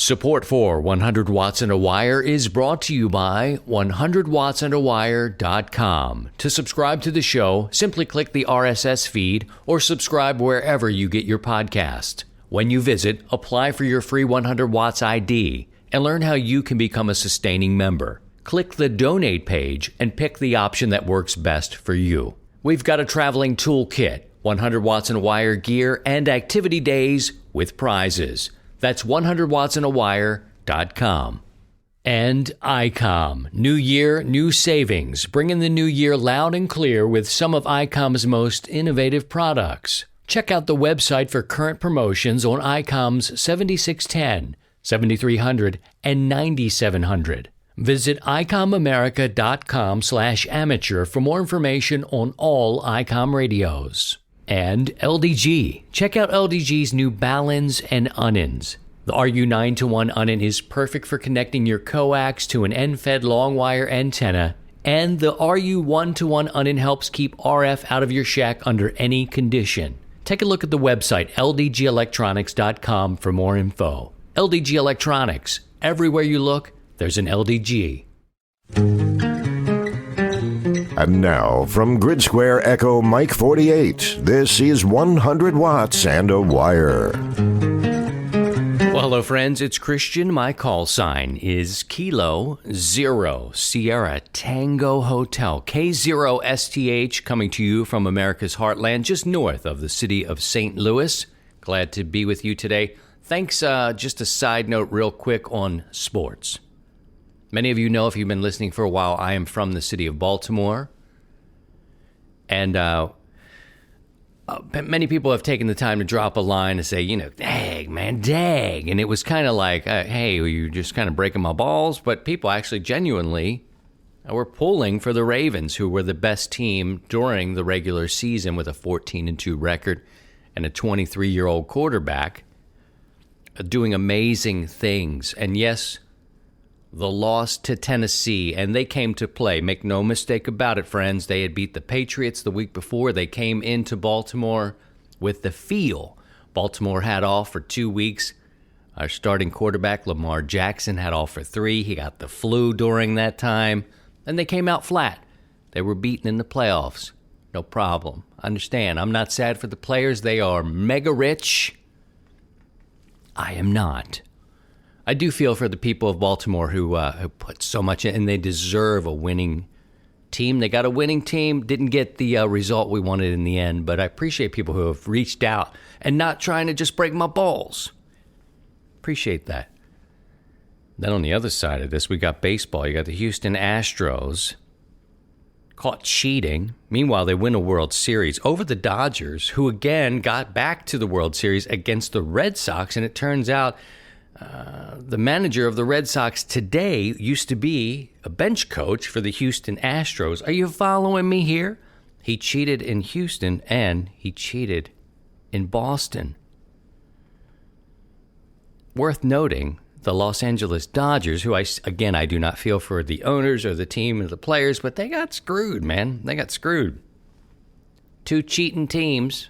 Support for 100 Watts and a Wire is brought to you by 100wattsandawire.com. To subscribe to the show, simply click the RSS feed or subscribe wherever you get your podcast. When you visit, apply for your free 100 Watts ID and learn how you can become a sustaining member. Click the donate page and pick the option that works best for you. We've got a traveling toolkit, 100 Watts and a Wire gear, and activity days with prizes. That's 100wattsandawire.com. And EmComm. New year, new savings. Bringing the new year loud and clear with some of EmComm's most innovative products. Check out the website for current promotions on EmComm's 7610, 7300, and 9700. Visit EmCommAmerica.com/amateur for more information on all EmComm radios. And LDG. Check out LDG's new Balins and Unins. The RU9-to-1 Unin is perfect for connecting your coax to an end-fed long wire antenna, and the RU1-to-1 Unin helps keep RF out of your shack under any condition. Take a look at the website ldgelectronics.com for more info. LDG Electronics. Everywhere you look, there's an LDG. And now, from Grid Square Echo Mike 48, this is 100 Watts and a Wire. Well, hello, friends. It's Christian. My call sign is Kilo Zero Sierra Tango Hotel, K0STH, coming to you from America's heartland, just north of the city of St. Louis. Glad to be with you today. Thanks. Just a side note real quick on sports. Many of you know, if you've been listening for a while, I am from the city of Baltimore. And many people have taken the time to drop a line and say, dag, man, dag. And it was kind of like, hey, you're just kind of breaking my balls. But people actually genuinely were pulling for the Ravens, who were the best team during the regular season with a 14-2 record and a 23-year-old quarterback doing amazing things. And yes, the loss to Tennessee, and they came to play. Make no mistake about it, friends. They had beat the Patriots the week before. They came into Baltimore with the feel. Baltimore had off for 2 weeks. Our starting quarterback, Lamar Jackson, had off for 3. He got the flu during that time, and they came out flat. They were beaten in the playoffs. No problem. Understand, I'm not sad for the players. They are mega rich. I am not. I do feel for the people of Baltimore who put so much in, and they deserve a winning team. They got a winning team, didn't get the result we wanted in the end, but I appreciate people who have reached out and not trying to just break my balls. Appreciate that. Then on the other side of this, we got baseball. You got the Houston Astros caught cheating. Meanwhile, they win a World Series over the Dodgers, who again got back to the World Series against the Red Sox, and it turns out the manager of the Red Sox today used to be a bench coach for the Houston Astros. Are you following me here? He cheated in Houston and he cheated in Boston. Worth noting, the Los Angeles Dodgers, who I do not feel for the owners or the team or the players, but they got screwed, man. They got screwed. 2 cheating teams,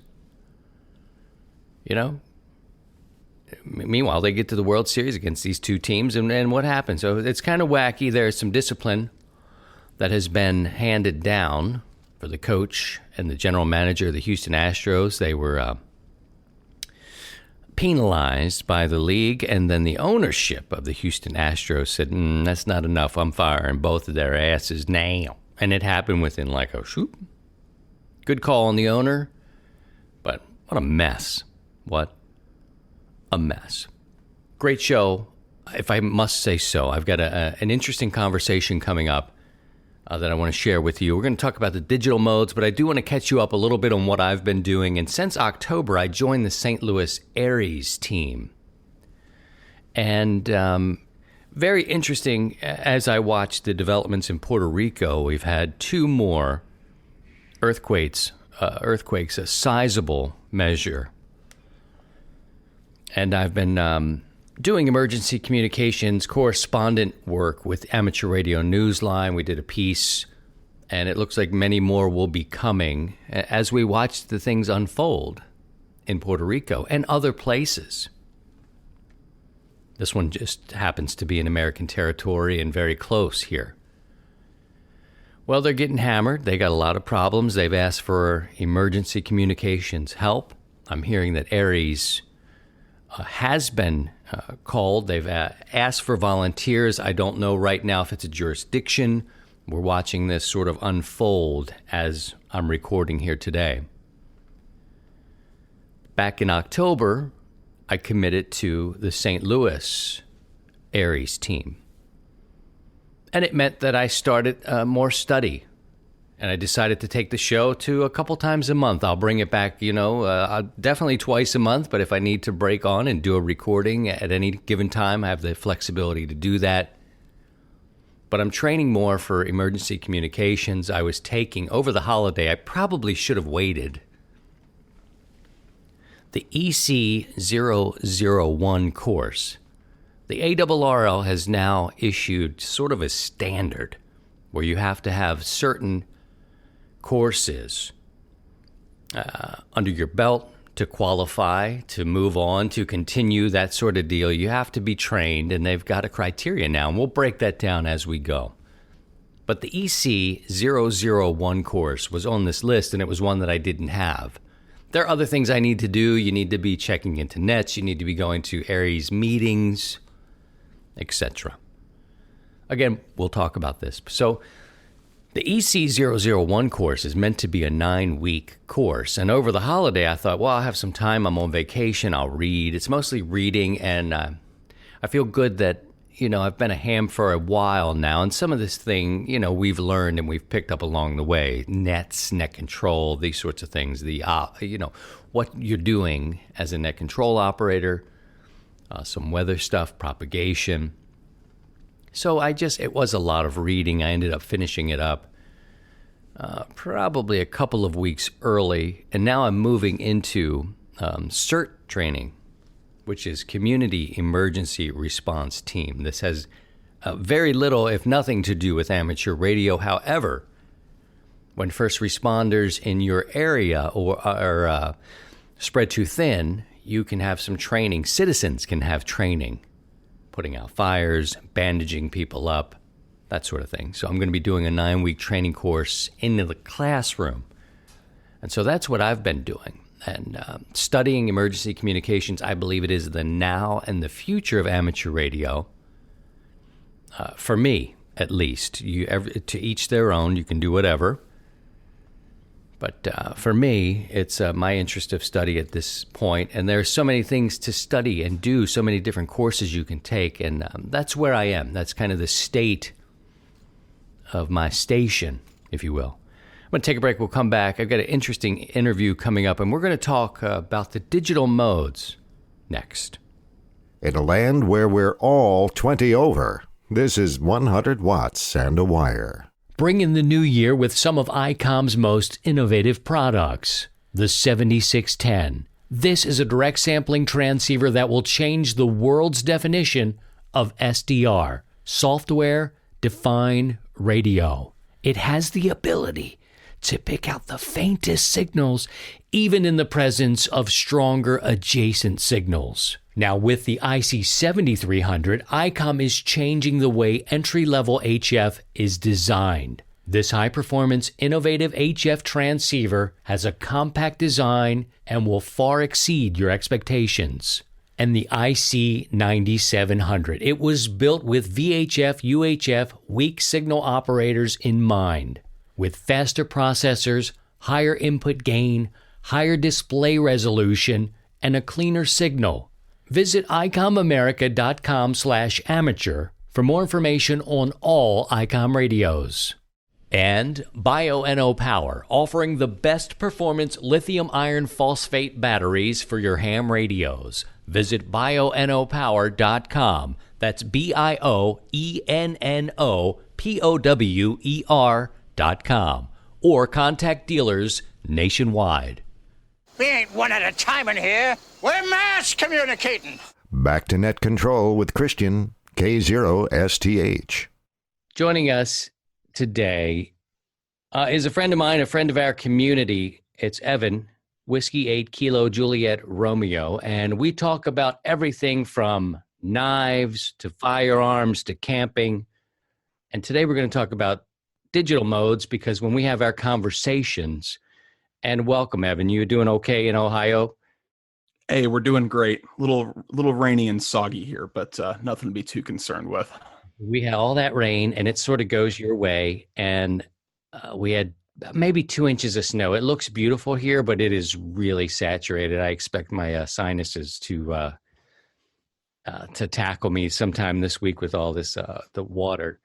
Meanwhile, they get to the World Series against these 2 teams, and what happens? So it's kind of wacky. There's some discipline that has been handed down for the coach and the general manager of the Houston Astros. They were penalized by the league, and then the ownership of the Houston Astros said, that's not enough. I'm firing both of their asses now. And it happened within like a shoot. Good call on the owner, but what a mess. What a mess. Great show, if I must say so. I've got an interesting conversation coming up that I want to share with you. We're going to talk about the digital modes, but I do want to catch you up a little bit on what I've been doing. And since October, I joined the St. Louis Aries team. And very interesting, as I watched the developments in Puerto Rico, we've had 2 more earthquakes, a sizable measure. And I've been doing emergency communications correspondent work with Amateur Radio Newsline. We did a piece, and it looks like many more will be coming as we watch the things unfold in Puerto Rico and other places. This one just happens to be in American territory and very close here. Well, they're getting hammered. They got a lot of problems. They've asked for emergency communications help. I'm hearing that Aries has been called. They've asked for volunteers. I don't know right now if it's a jurisdiction. We're watching this sort of unfold as I'm recording here today. Back in October, I committed to the St. Louis Aries team. And it meant that I started more study. And I decided to take the show to a couple times a month. I'll bring it back, definitely twice a month. But if I need to break on and do a recording at any given time, I have the flexibility to do that. But I'm training more for emergency communications. I was taking, over the holiday, I probably should have waited. The EC001 course. The ARRL has now issued sort of a standard where you have to have certain courses under your belt to qualify, to move on, to continue, that sort of deal. You have to be trained, and they've got a criteria now, and we'll break that down as we go. But the EC001 course was on this list, and it was one that I didn't have. There are other things I need to do. You need to be checking into nets. You need to be going to Aries meetings, etc. Again, we'll talk about this. So the EC001 course is meant to be a 9-week course. And over the holiday, I thought, well, I'll have some time. I'm on vacation. I'll read. It's mostly reading. And I feel good that, I've been a ham for a while now. And some of this thing, we've learned and we've picked up along the way. Nets, net control, these sorts of things. What you're doing as a net control operator, some weather stuff, propagation. So it was a lot of reading. I ended up finishing it up probably a couple of weeks early. And now I'm moving into CERT training, which is Community Emergency Response Team. This has very little, if nothing, to do with amateur radio. However, when first responders in your area are spread too thin, you can have some training. Citizens can have training, putting out fires, bandaging people up, that sort of thing. So I'm going to be doing a 9-week training course in the classroom. And so that's what I've been doing. And studying emergency communications, I believe it is the now and the future of amateur radio. For me, at least. To each their own. You can do whatever. But for me, it's my interest of study at this point. And there are so many things to study and do, so many different courses you can take. And that's where I am. That's kind of the state of my station, if you will. I'm going to take a break. We'll come back. I've got an interesting interview coming up, and we're going to talk about the digital modes next. In a land where we're all 20 over, this is 100 watts and a wire. Bring in the new year with some of EmComm's most innovative products. The 7610. This is a direct sampling transceiver that will change the world's definition of SDR, software defined radio. It has the ability to pick out the faintest signals, even in the presence of stronger adjacent signals. Now, with the IC7300, EmComm is changing the way entry-level HF is designed. This high-performance, innovative HF transceiver has a compact design and will far exceed your expectations. And the IC9700, it was built with VHF, UHF, weak signal operators in mind. With faster processors, higher input gain, higher display resolution, and a cleaner signal. Visit IcomAmerica.com/amateur for more information on all EmComm radios. And BioNO Power, offering the best performance lithium iron phosphate batteries for your ham radios. Visit BioNOpower.com. That's BioNNOPOWER.com. Or contact dealers nationwide. We ain't one at a time in here. We're mass communicating. Back to net control with Christian, K0STH. Joining us today is a friend of mine, a friend of our community. It's Evan, Whiskey 8 Kilo Juliet Romeo, and we talk about everything from knives to firearms to camping. And today we're going to talk about digital modes because when we have our conversations, and welcome, Evan, you doing okay in Ohio? Hey, we're doing great. Little rainy and soggy here, but nothing to be too concerned with. We had all that rain and it sort of goes your way. And we had maybe 2 inches of snow. It looks beautiful here, but it is really saturated. I expect my sinuses to tackle me sometime this week with all this the water.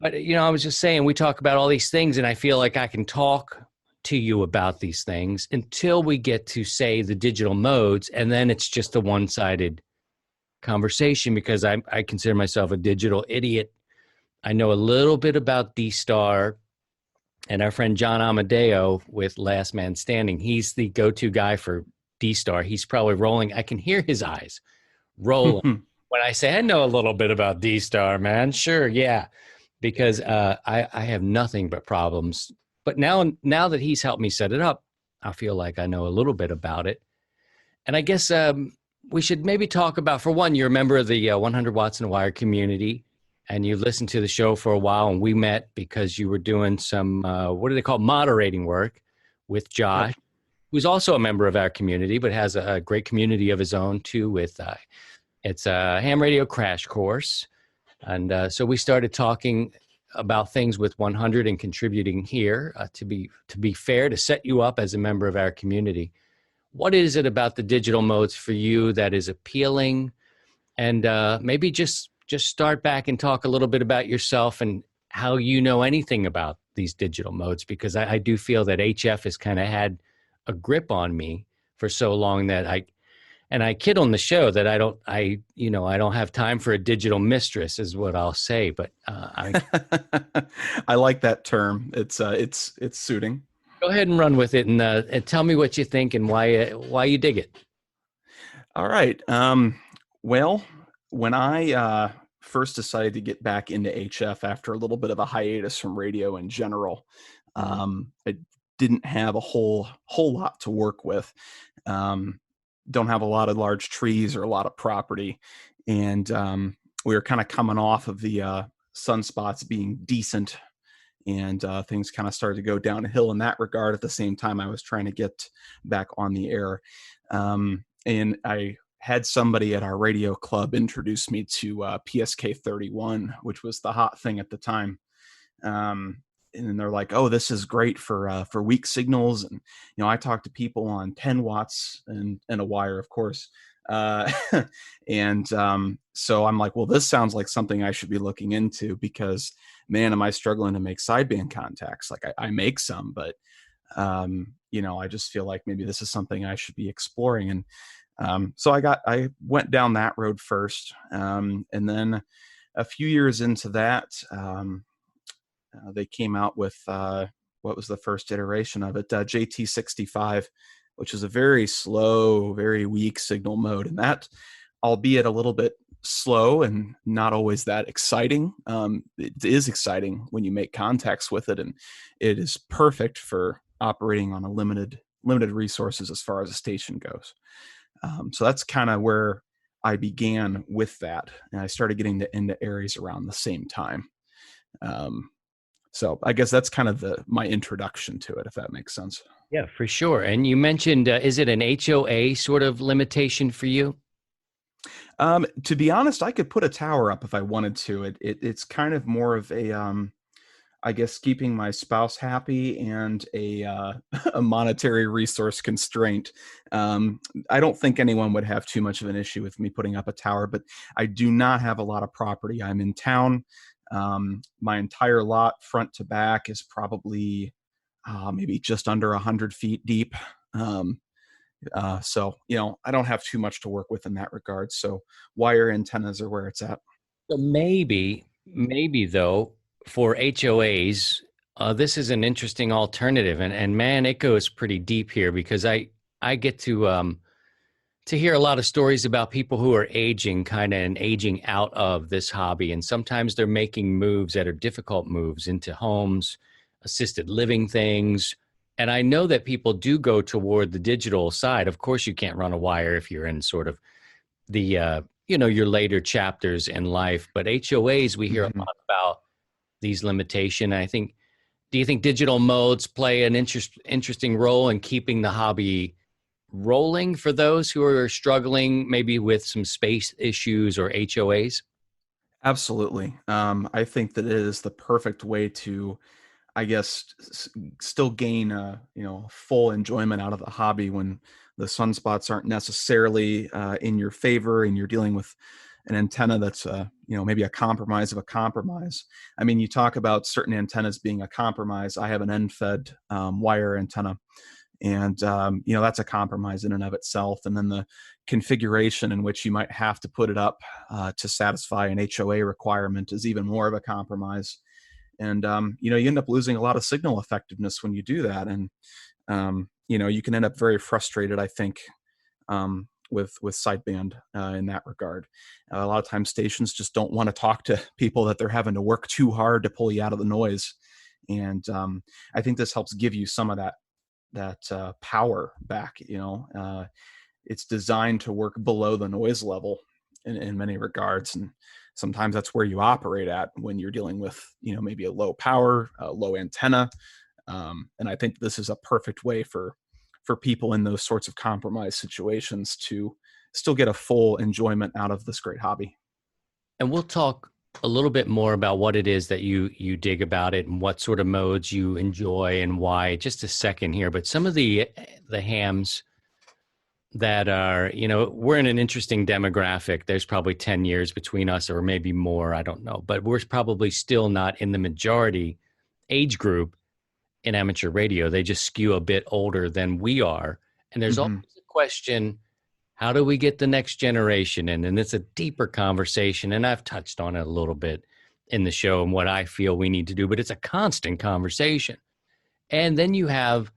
But I was just saying we talk about all these things, and I feel like I can talk to you about these things until we get to say the digital modes, and then it's just a one-sided conversation because I consider myself a digital idiot. I know a little bit about D-Star, and our friend John Amadeo with Last Man Standing. He's the go-to guy for D-Star. He's probably rolling. I can hear his eyes rolling when I say I know a little bit about D-Star, man. Sure, yeah, because I have nothing but problems. But now that he's helped me set it up, I feel like I know a little bit about it. And I guess we should maybe talk about, for one, you're a member of the 100 Watts and a Wire community, and you've listened to the show for a while, and we met because you were doing some, what do they call, moderating work with Josh, who's also a member of our community, but has a great community of his own, too, with it's a ham radio crash course. And so we started talking about things with 100 and contributing here to be fair, to set you up as a member of our community. What is it about the digital modes for you that is appealing? And maybe just start back and talk a little bit about yourself and how you know anything about these digital modes, because I do feel that HF has kind of had a grip on me for so long that I kid on the show that I don't have time for a digital mistress is what I'll say. But I like that term. It's suiting. Go ahead and run with it and tell me what you think and why you dig it. All right. Well, when I first decided to get back into HF after a little bit of a hiatus from radio in general, I didn't have a whole lot to work with. Don't have a lot of large trees or a lot of property. And we were kind of coming off of the sunspots being decent, and things kind of started to go downhill in that regard. At the same time, I was trying to get back on the air. And I had somebody at our radio club introduce me to PSK 31, which was the hot thing at the time. And they're like, "Oh, this is great for weak signals." And I talk to people on 10 watts and a wire, of course. And so I'm like, well, this sounds like something I should be looking into, because, man, am I struggling to make sideband contacts. Like I make some, but I just feel like maybe this is something I should be exploring. And so I went down that road first, and then a few years into that. They came out with what was the first iteration of it, JT65, which is a very slow, very weak signal mode. And that, albeit a little bit slow and not always that exciting, it is exciting when you make contacts with it, and it is perfect for operating on a limited resources as far as a station goes. So that's kind of where I began with that, and I started getting into Aries around the same time. So I guess that's kind of my introduction to it, if that makes sense. Yeah, for sure. And you mentioned, is it an HOA sort of limitation for you? To be honest, I could put a tower up if I wanted to. It's kind of more of a, I guess, keeping my spouse happy and a monetary resource constraint. I don't think anyone would have too much of an issue with me putting up a tower, but I do not have a lot of property. I'm in town. My entire lot, front to back, is probably maybe just under 100 feet deep. So, I don't have too much to work with in that regard. So wire antennas are where it's at. So maybe though, for HOAs, this is an interesting alternative. And man, it goes pretty deep here, because I get to hear a lot of stories about people who are aging and aging out of this hobby. And sometimes they're making moves that are difficult moves into homes, assisted living things. And I know that people do go toward the digital side. Of course, you can't run a wire if you're in sort of the your later chapters in life. But HOAs, we hear a Mhm. lot about these limitation. I think, do you think digital modes play an interesting role in keeping the hobby rolling for those who are struggling maybe with some space issues or HOAs? Absolutely. I think that it is the perfect way to, I guess, still gain full enjoyment out of the hobby when the sunspots aren't necessarily in your favor and you're dealing with an antenna that's maybe a compromise of a compromise. I mean, you talk about certain antennas being a compromise. I have an end-fed wire antenna, and that's a compromise in and of itself. And then the configuration in which you might have to put it up to satisfy an HOA requirement is even more of a compromise. And you end up losing a lot of signal effectiveness when you do that. And you can end up very frustrated, I think, with sideband in that regard. A lot of times stations just don't want to talk to people that they're having to work too hard to pull you out of the noise. And I think this helps give you some of that power back. It's designed to work below the noise level in many regards, and sometimes that's where you operate at when you're dealing with maybe a low power, low antenna. And I think this is a perfect way for people in those sorts of compromise situations to still get a full enjoyment out of this great hobby. And we'll talk a little bit more about what it is that you dig about it and what sort of modes you enjoy and why. Just a second here, but some of the hams that are, we're in an interesting demographic. There's probably 10 years between us, or maybe more. I don't know, but we're probably still not in the majority age group in amateur radio. They just skew a bit older than we are. And there's always Hmm. a question, how do we get the next generation in? And it's a deeper conversation. And I've touched on it a little bit in the show and what I feel we need to do, but it's a constant conversation. And then you have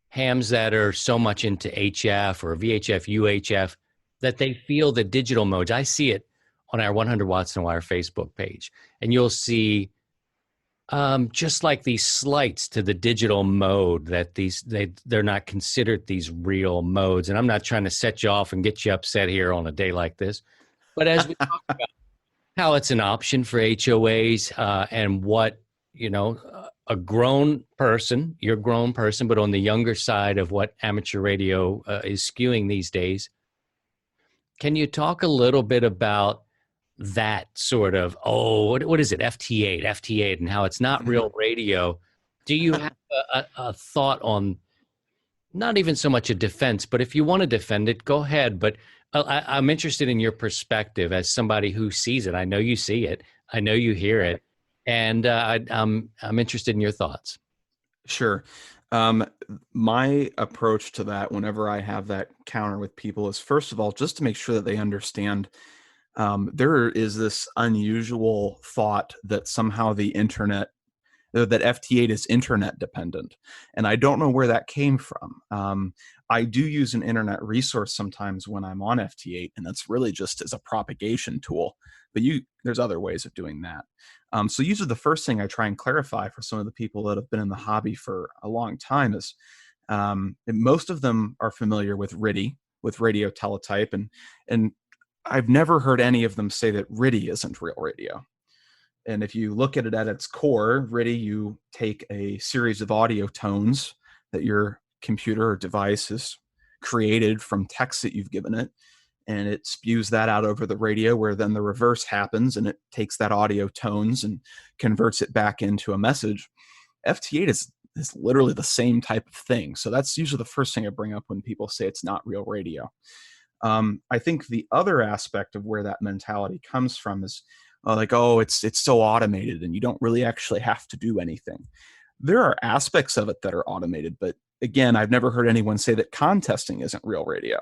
hams that are so much into HF or VHF, UHF that they feel the digital modes. I see it on our 100 watts and wire Facebook page, and you'll see just like these slights to the digital mode that they're not considered these real modes. And I'm not trying to set you off and get you upset here on a day like this, but as we talk about how it's an option for HOAs and what a grown person, you're a grown person, but on the younger side of what amateur radio is skewing these days. Can you talk a little bit about that sort of, what is it, FT8, and how it's not real radio? Do you have a thought on, not even so much a defense, but if you want to defend it, go ahead. But I'm interested in your perspective as somebody who sees it. I know you see it. I know you hear it. And I'm interested in your thoughts. Sure. My approach to that, whenever I have that counter with people, is first of all, just to make sure that they understand there is this unusual thought that somehow the internet, that FT8 is internet dependent. And I don't know where that came from. I do use an internet resource sometimes when I'm on FT8, and that's really just as a propagation tool. But there's other ways of doing that. So usually the first thing I try and clarify for some of the people that have been in the hobby for a long time is most of them are familiar with RTTY, with radio teletype, and I've never heard any of them say that RTTY isn't real radio. And if you look at it at its core, RTTY, you take a series of audio tones that your computer or device has created from text that you've given it, and it spews that out over the radio, where then the reverse happens and it takes that audio tones and converts it back into a message. FT8 is literally the same type of thing. So that's usually the first thing I bring up when people say it's not real radio. I think the other aspect of where that mentality comes from is it's so automated and you don't really actually have to do anything. There are aspects of it that are automated, but again, I've never heard anyone say that contesting isn't real radio.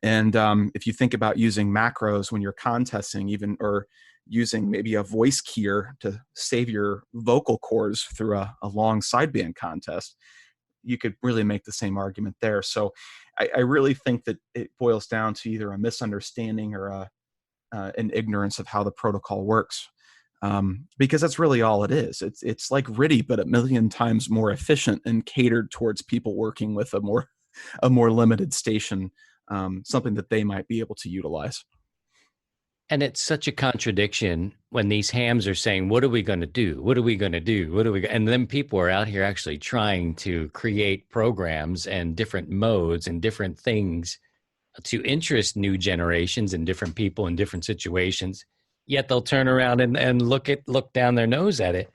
And if you think about using macros when you're contesting, even, or using maybe a voice keyer to save your vocal cords through a long sideband contest, you could really make the same argument there. So I really think that it boils down to either a misunderstanding or an ignorance of how the protocol works, because that's really all it is. It's like RTTY, but a million times more efficient and catered towards people working with a more limited station, something that they might be able to utilize. And it's such a contradiction when these hams are saying, what are we going to do? What are we going to do? What are we? And then people are out here actually trying to create programs and different modes and different things to interest new generations and different people in different situations. Yet they'll turn around and look down their nose at it.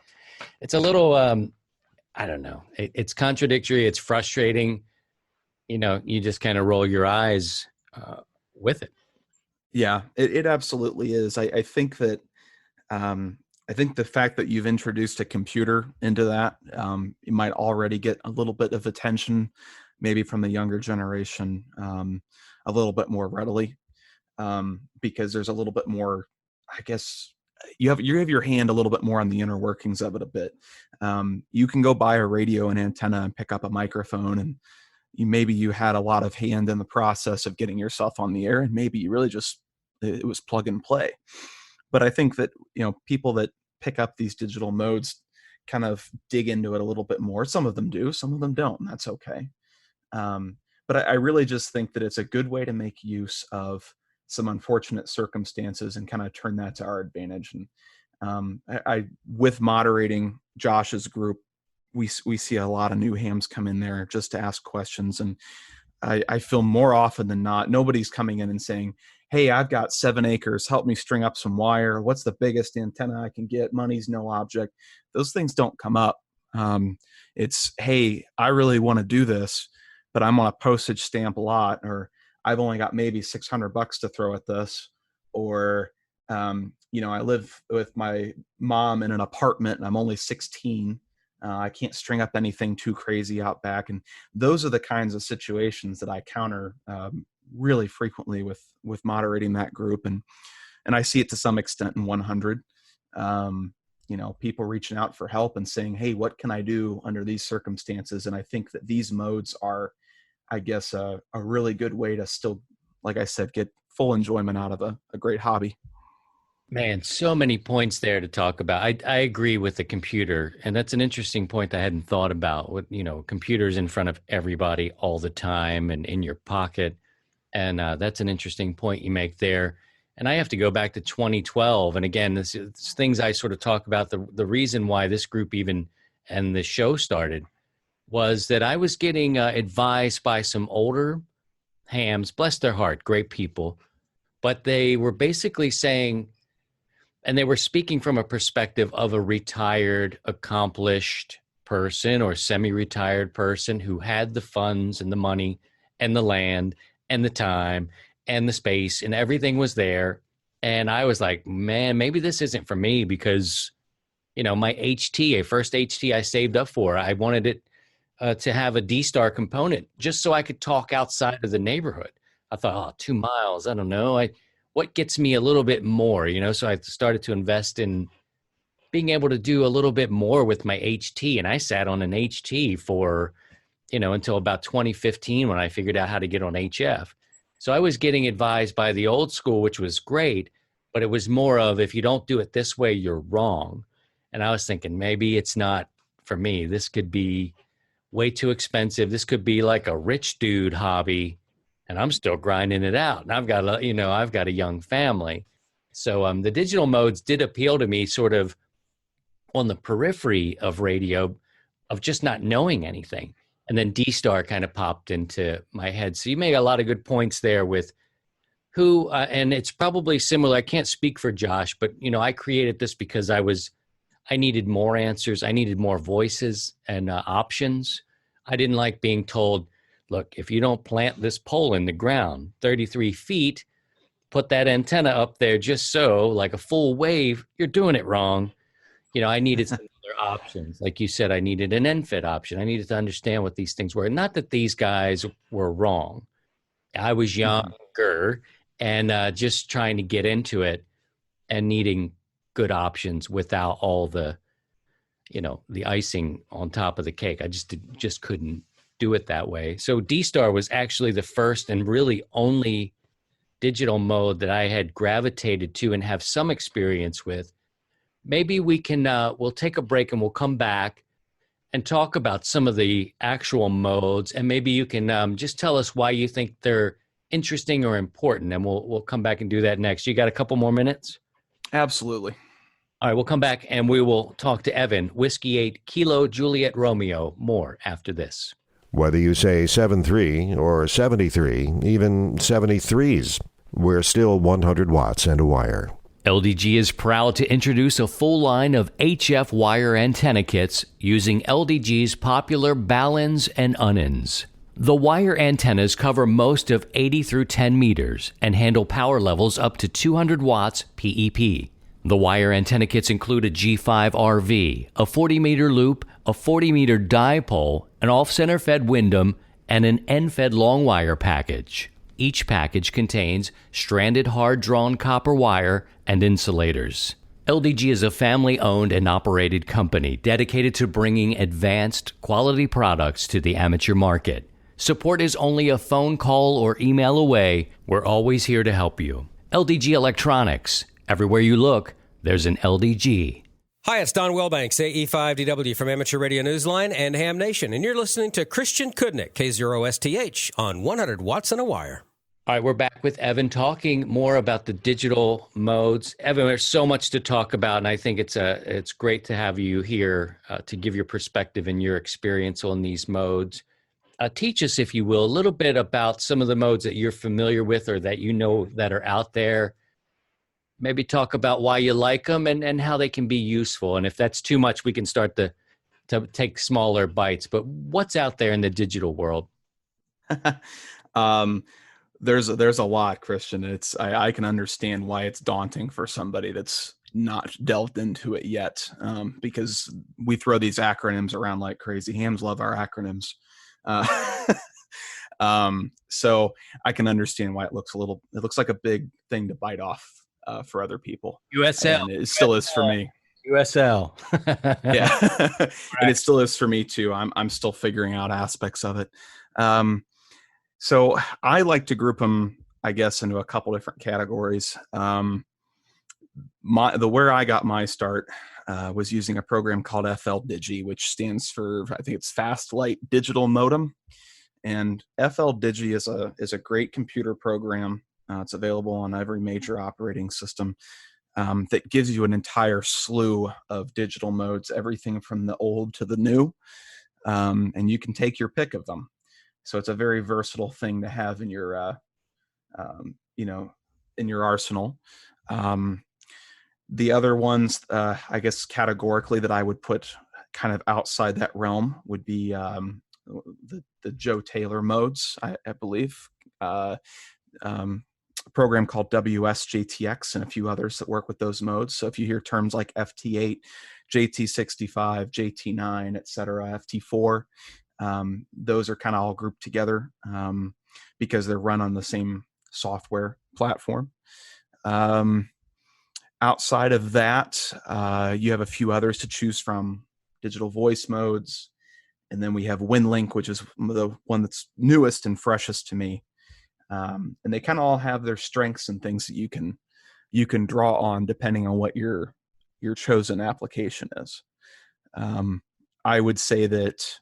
It's a little, I don't know. It's contradictory. It's frustrating. You just kind of roll your eyes with it. Yeah, it absolutely is. I think that I think the fact that you've introduced a computer into that, you might already get a little bit of attention, maybe from the younger generation, a little bit more readily, because there's a little bit more, I guess, you have your hand a little bit more on the inner workings of it a bit. You can go buy a radio and antenna and pick up a microphone, and maybe you had a lot of hand in the process of getting yourself on the air, and maybe you really just, it was plug and play. But I think that, people that pick up these digital modes kind of dig into it a little bit more. Some of them do, some of them don't, and that's okay. But I really just think that it's a good way to make use of some unfortunate circumstances and kind of turn that to our advantage. And I with moderating Josh's group, we see a lot of new hams come in there just to ask questions. And I feel more often than not, nobody's coming in and saying, hey, I've got 7 acres, help me string up some wire. What's the biggest antenna I can get? Money's no object. Those things don't come up. It's, hey, I really want to do this, but I'm on a postage stamp lot, or I've only got maybe $600 to throw at this. Or, I live with my mom in an apartment and I'm only 16. I can't string up anything too crazy out back. And those are the kinds of situations that I counter really frequently with moderating that group. And I see it to some extent in 100. People reaching out for help and saying, hey, what can I do under these circumstances? And I think that these modes are, I guess, a really good way to still, like I said, get full enjoyment out of a great hobby. Man, so many points there to talk about. I agree with the computer, and that's an interesting point I hadn't thought about. With computers in front of everybody all the time and in your pocket, and that's an interesting point you make there. And I have to go back to 2012, and again, this is things I sort of talk about. The reason why this group even and the show started was that I was getting advised by some older hams, bless their heart, great people, but they were basically saying, and they were speaking from a perspective of a retired, accomplished person or semi-retired person who had the funds and the money and the land and the time and the space and everything was there. And I was like, man, maybe this isn't for me because, my HT, first HT I saved up for, I wanted it to have a D-Star component just so I could talk outside of the neighborhood. I thought, 2 miles, I don't know. What gets me a little bit more, so I started to invest in being able to do a little bit more with my HT. And I sat on an HT for, until about 2015 when I figured out how to get on HF. So I was getting advised by the old school, which was great, but it was more of, if you don't do it this way, you're wrong. And I was thinking, maybe it's not for me. This could be way too expensive. This could be like a rich dude hobby. And I'm still grinding it out. And I've got a young family. So the digital modes did appeal to me sort of on the periphery of radio, of just not knowing anything. And then D-Star kind of popped into my head. So you made a lot of good points there with who, and it's probably similar. I can't speak for Josh, but I created this because I needed more answers. I needed more voices and options. I didn't like being told, look, if you don't plant this pole in the ground 33 feet, put that antenna up there just so, like a full wave, you're doing it wrong. I needed some other options. Like you said, I needed an NFIT option. I needed to understand what these things were. Not that these guys were wrong. I was younger and just trying to get into it and needing good options without all the, the icing on top of the cake. I just couldn't do it that way. So D-Star was actually the first and really only digital mode that I had gravitated to and have some experience with. Maybe we can, we'll take a break and we'll come back and talk about some of the actual modes. And maybe you can just tell us why you think they're interesting or important, and we'll come back and do that next. You got a couple more minutes? Absolutely. All right, we'll come back and we will talk to Evan, Whiskey 8 Kilo Juliet Romeo, more after this. Whether you say 7.3 or 73, even 73s, we're still 100 watts and a wire. LDG is proud to introduce a full line of HF wire antenna kits using LDG's popular Ballons and Unnins. The wire antennas cover most of 80 through 10 meters and handle power levels up to 200 watts PEP. The wire antenna kits include a G5 RV, a 40-meter loop, a 40-meter dipole, an off-center fed Windom, and an end-fed long wire package. Each package contains stranded hard-drawn copper wire and insulators. LDG is a family-owned and operated company dedicated to bringing advanced, quality products to the amateur market. Support is only a phone call or email away. We're always here to help you. LDG Electronics. Everywhere you look, there's an LDG. Hi, it's Don Wilbanks, AE5DW from Amateur Radio Newsline and Ham Nation, and you're listening to Christian Kudnick, K0STH, on 100 Watts and a Wire. All right, we're back with Evan talking more about the digital modes. Evan, there's so much to talk about, and I think it's great to have you here to give your perspective and your experience on these modes. Teach us, if you will, a little bit about some of the modes that you're familiar with or that you know that are out there. Maybe talk about why you like them and how they can be useful. And if that's too much, we can start to take smaller bites. But what's out there in the digital world? There's a lot, Christian. I can understand why it's daunting for somebody that's not delved into it yet, because we throw these acronyms around like crazy. Hams love our acronyms. So I can understand why it looks like a big thing to bite off for other people. USL. And it still is for me. USL. Yeah. And it still is for me too. I'm still figuring out aspects of it. So I like to group them, I guess, into a couple different categories. Where I got my start was using a program called FLDigi, which stands for, I think it's Fast Light Digital Modem. And FLDigi is a great computer program. It's available on every major operating system that gives you an entire slew of digital modes, everything from the old to the new, and you can take your pick of them. So it's a very versatile thing to have in your, in your arsenal. The other ones, I guess, categorically that I would put kind of outside that realm would be the Joe Taylor modes, I believe. A program called WSJTX and a few others that work with those modes. So if you hear terms like FT8, JT65, JT9, etc., FT4, those are kind of all grouped together because they're run on the same software platform. Outside of that, you have a few others to choose from: digital voice modes, and then we have WinLink, which is the one that's newest and freshest to me. And they kind of all have their strengths and things that you can draw on depending on what your chosen application is. I would say that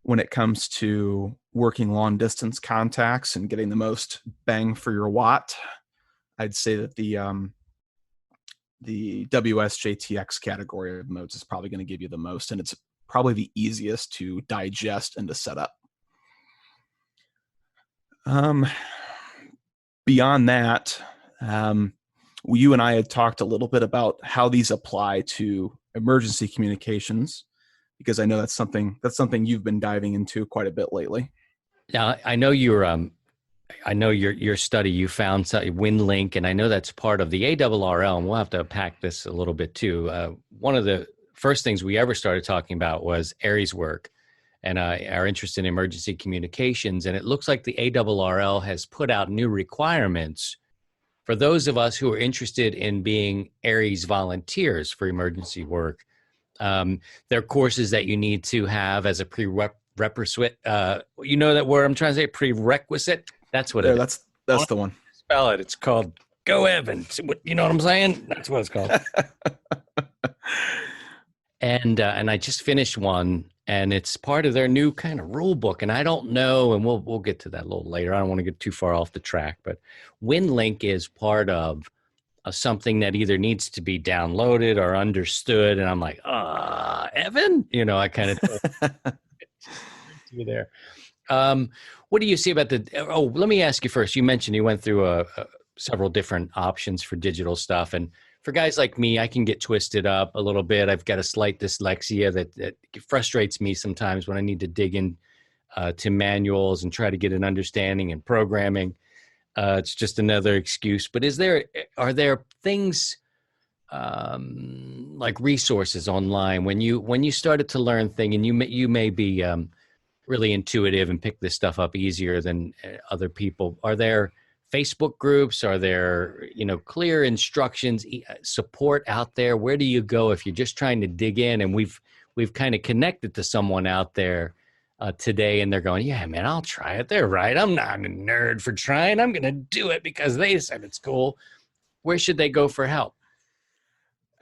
when it comes to working long distance contacts and getting the most bang for your watt, I'd say that the WSJTX category of modes is probably going to give you the most, and it's probably the easiest to digest and to set up. Beyond that, you and I had talked a little bit about how these apply to emergency communications, because I know that's something you've been diving into quite a bit lately. Now, I know your study, you found WinLink, and I know that's part of the ARRL, and we'll have to unpack this a little bit too. One of the first things we ever started talking about was Aries work and our interest in emergency communications. And it looks like the ARRL has put out new requirements for those of us who are interested in being Aries volunteers for emergency work. There are courses that you need to have as a prerequisite. You know that word I'm trying to say, prerequisite? That's what it is. That's the one. Spell it. It's called Go Evan. You know what I'm saying? That's what it's called. And I just finished one, and it's part of their new kind of rule book. And I don't know, and we'll get to that a little later. I don't want to get too far off the track, but WinLink is part of something that either needs to be downloaded or understood. And I'm like, Evan, I kind of you there. What do you see about let me ask you first. You mentioned you went through several different options for digital stuff. And for guys like me, I can get twisted up a little bit. I've got a slight dyslexia that frustrates me sometimes when I need to dig in to manuals and try to get an understanding and programming. It's just another excuse. But are there things like resources online when you started to learn thing, and you may be really intuitive and pick this stuff up easier than other people? Are there Facebook groups? Are there, clear instructions, support out there? Where do you go if you're just trying to dig in? And we've kind of connected to someone out there today, and they're going, yeah, man, I'll try it. They're right. I'm not a nerd for trying. I'm going to do it because they said it's cool. Where should they go for help?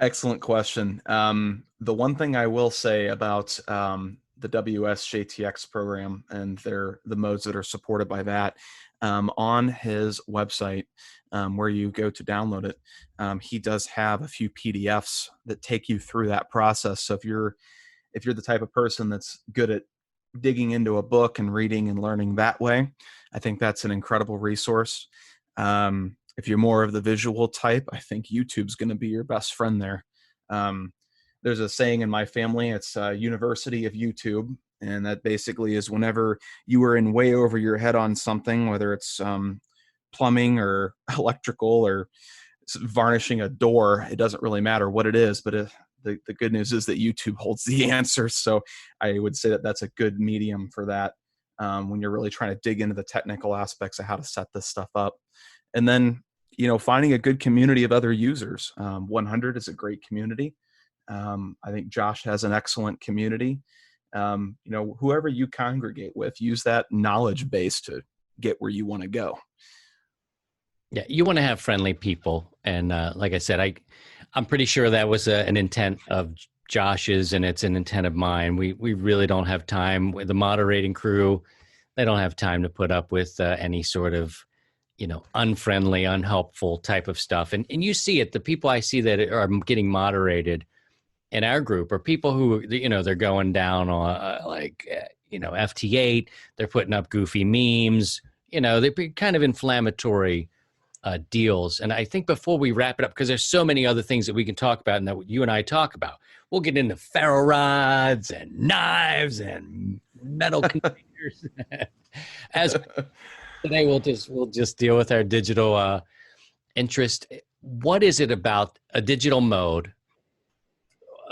Excellent question. The one thing I will say about the WSJTX program and the modes that are supported by that, on his website, where you go to download it, he does have a few PDFs that take you through that process. So if you're the type of person that's good at digging into a book and reading and learning that way, I think that's an incredible resource. If you're more of the visual type, I think YouTube's going to be your best friend there. There's a saying in my family, it's University of YouTube. And that basically is whenever you are in way over your head on something, whether it's plumbing or electrical or varnishing a door, it doesn't really matter what it is. But the good news is that YouTube holds the answer. So I would say that that's a good medium for that when you're really trying to dig into the technical aspects of how to set this stuff up. And then, finding a good community of other users. 100 is a great community. I think Josh has an excellent community. Whoever you congregate with, use that knowledge base to get where you want to go. Yeah, you want to have friendly people. And like I said, I'm pretty sure that was an intent of Josh's, and it's an intent of mine. We really don't have time with the moderating crew. They don't have time to put up with any sort of unfriendly, unhelpful type of stuff. And you see it. The people I see that are getting moderated in our group are people who, they're going down on FT8. They're putting up goofy memes. They're kind of inflammatory deals. And I think before we wrap it up, because there's so many other things that we can talk about and that you and I talk about, we'll get into ferro rods and knives and metal containers. As today, we'll just deal with our digital interest. What is it about a digital mode?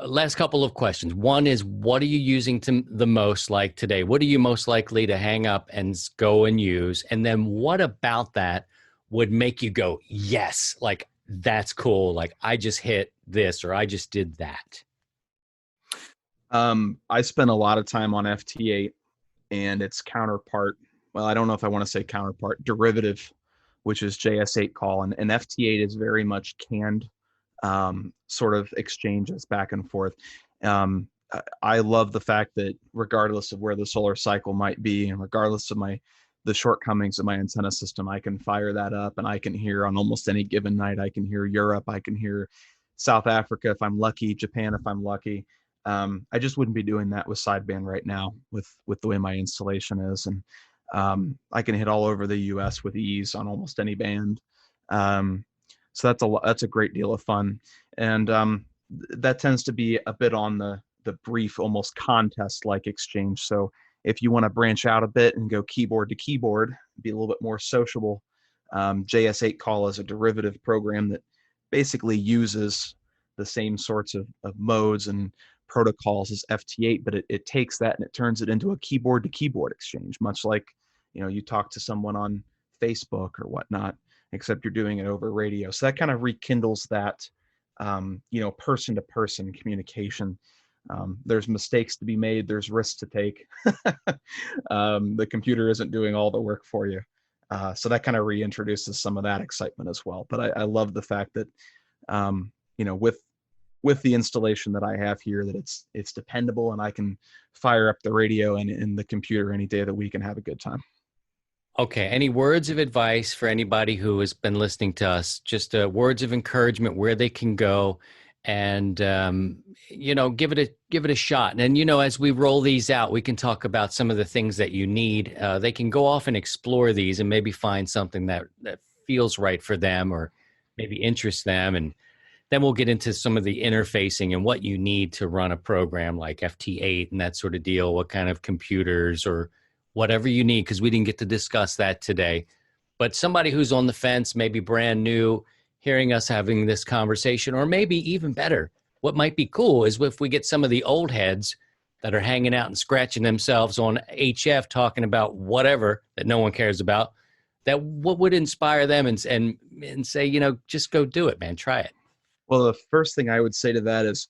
Last couple of questions. One is, what are you using the most like today? What are you most likely to hang up and go and use? And then what about that would make you go, yes, like that's cool. Like I just hit this or I just did that. I spent a lot of time on FT8 and its counterpart. Well, I don't know if I want to say counterpart, derivative, which is JS8 call. And FT8 is very much canned sort of exchanges back and forth. I love the fact that regardless of where the solar cycle might be and regardless of the shortcomings of my antenna system, I can fire that up and I can hear on almost any given night. I can hear Europe. I can hear South Africa if I'm lucky, Japan if I'm lucky. I just wouldn't be doing that with sideband right now with the way my installation is. And I can hit all over the US with ease on almost any band. So that's a great deal of fun. And that tends to be a bit on the brief, almost contest-like exchange. So if you want to branch out a bit and go keyboard to keyboard, be a little bit more sociable, JS8 call is a derivative program that basically uses the same sorts of modes and protocols as FT8, but it takes that and it turns it into a keyboard to keyboard exchange, much like you talk to someone on Facebook or whatnot, except you're doing it over radio. So that kind of rekindles that person to person communication. There's mistakes to be made. There's risks to take. The computer isn't doing all the work for you. So that kind of reintroduces some of that excitement as well. But I love the fact that, with with the installation that I have here, that it's dependable and I can fire up the radio and the computer any day of the week and have a good time. Okay. Any words of advice for anybody who has been listening to us? Just words of encouragement where they can go, and give it a shot. And as we roll these out, we can talk about some of the things that you need. They can go off and explore these and maybe find something that feels right for them or maybe interests them. And then we'll get into some of the interfacing and what you need to run a program like FT8 and that sort of deal, what kind of computers or whatever you need, because we didn't get to discuss that today. But somebody who's on the fence, maybe brand new, hearing us having this conversation, or maybe even better, what might be cool is if we get some of the old heads that are hanging out and scratching themselves on HF talking about whatever that no one cares about, that what would inspire them and say, just go do it, man, try it. Well, the first thing I would say to that is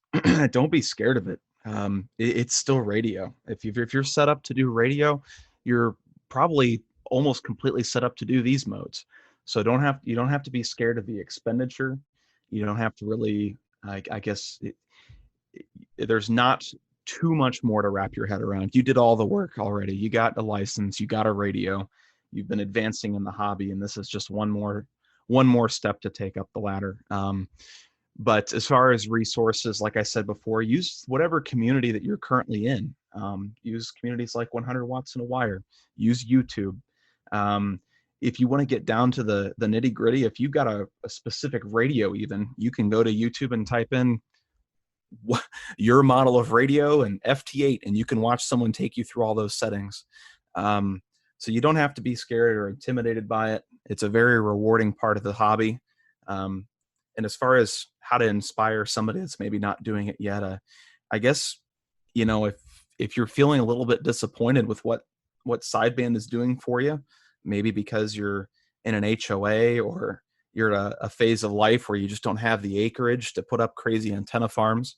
don't be scared of it. It's still radio. If you're set up to do radio, you're probably almost completely set up to do these modes. So you don't have to be scared of the expenditure. You don't have to really, I guess, there's not too much more to wrap your head around. You did all the work already. You got a license, you got a radio, you've been advancing in the hobby, and this is just one more step to take up the ladder. But as far as resources, like I said before, use whatever community that you're currently in. Use communities like 100 Watts and a Wire. Use YouTube. If you want to get down to the nitty gritty, if you've got a specific radio even, you can go to YouTube and type in your model of radio and FT8, and you can watch someone take you through all those settings. So you don't have to be scared or intimidated by it. It's a very rewarding part of the hobby. And as far as how to inspire somebody that's maybe not doing it yet, I guess, if you're feeling a little bit disappointed with what sideband is doing for you, maybe because you're in an HOA or you're at a phase of life where you just don't have the acreage to put up crazy antenna farms,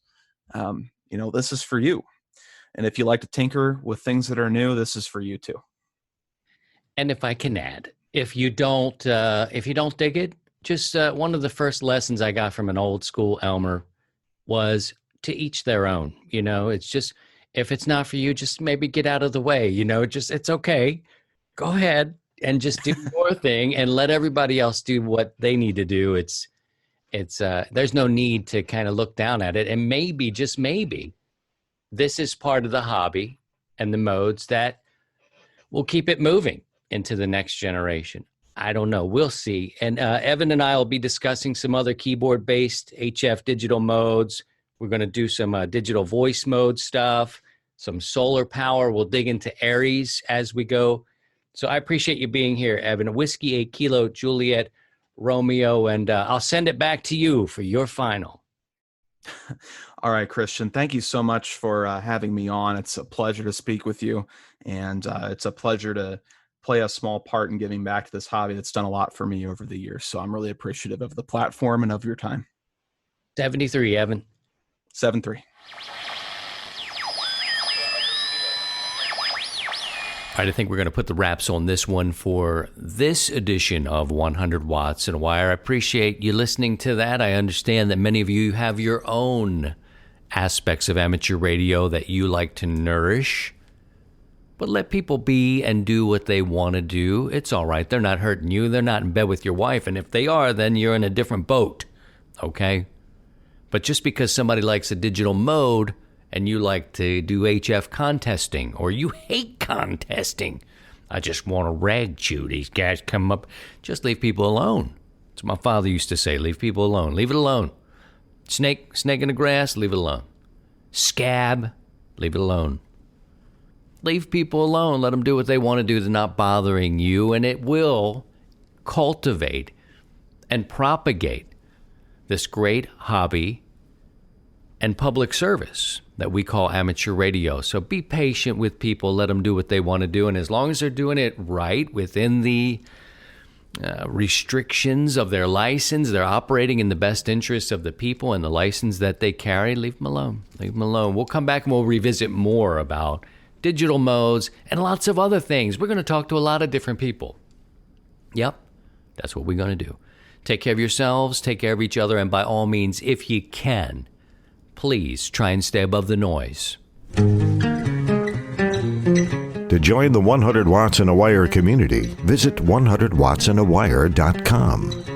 this is for you. And if you like to tinker with things that are new, this is for you too. And if I can add, if you don't dig it, just one of the first lessons I got from an old school Elmer was to each their own. It's just, if it's not for you, just maybe get out of the way. It's okay. Go ahead and just do your thing and let everybody else do what they need to do. It's there's no need to kind of look down at it. And maybe, just maybe, this is part of the hobby and the modes that will keep it moving into the next generation. I don't know. We'll see. And Evan and I will be discussing some other keyboard-based HF digital modes. We're going to do some digital voice mode stuff, some solar power. We'll dig into Aries as we go. So I appreciate you being here, Evan. Whiskey 8 Kilo Juliet Romeo, and I'll send it back to you for your final. All right, Christian. Thank you so much for having me on. It's a pleasure to speak with you, and it's a pleasure to play a small part in giving back to this hobby that's done a lot for me over the years. So I'm really appreciative of the platform and of your time. 73, Evan. 7-3. All right, I think we're going to put the wraps on this one for this edition of 100 Watts and a Wire. I appreciate you listening to that. I understand that many of you have your own aspects of amateur radio that you like to nourish. But let people be and do what they want to do. It's all right. They're not hurting you. They're not in bed with your wife. And if they are, then you're in a different boat, okay? But just because somebody likes a digital mode and you like to do HF contesting, or you hate contesting, I just want to rag chew. These guys come up. Just leave people alone. That's what my father used to say. Leave people alone. Leave it alone. Snake in the grass, leave it alone. Scab, leave it alone. Leave people alone. Let them do what they want to do. They're not bothering you, and it will cultivate and propagate this great hobby and public service that we call amateur radio. So be patient with people. Let them do what they want to do, and as long as they're doing it right within the restrictions of their license, they're operating in the best interest of the people and the license that they carry, leave them alone. Leave them alone. We'll come back and we'll revisit more about digital modes, and lots of other things. We're going to talk to a lot of different people. Yep, that's what we're going to do. Take care of yourselves, take care of each other, and by all means, if you can, please try and stay above the noise. To join the 100 Watts and a Wire community, visit 100wattsandawire.com.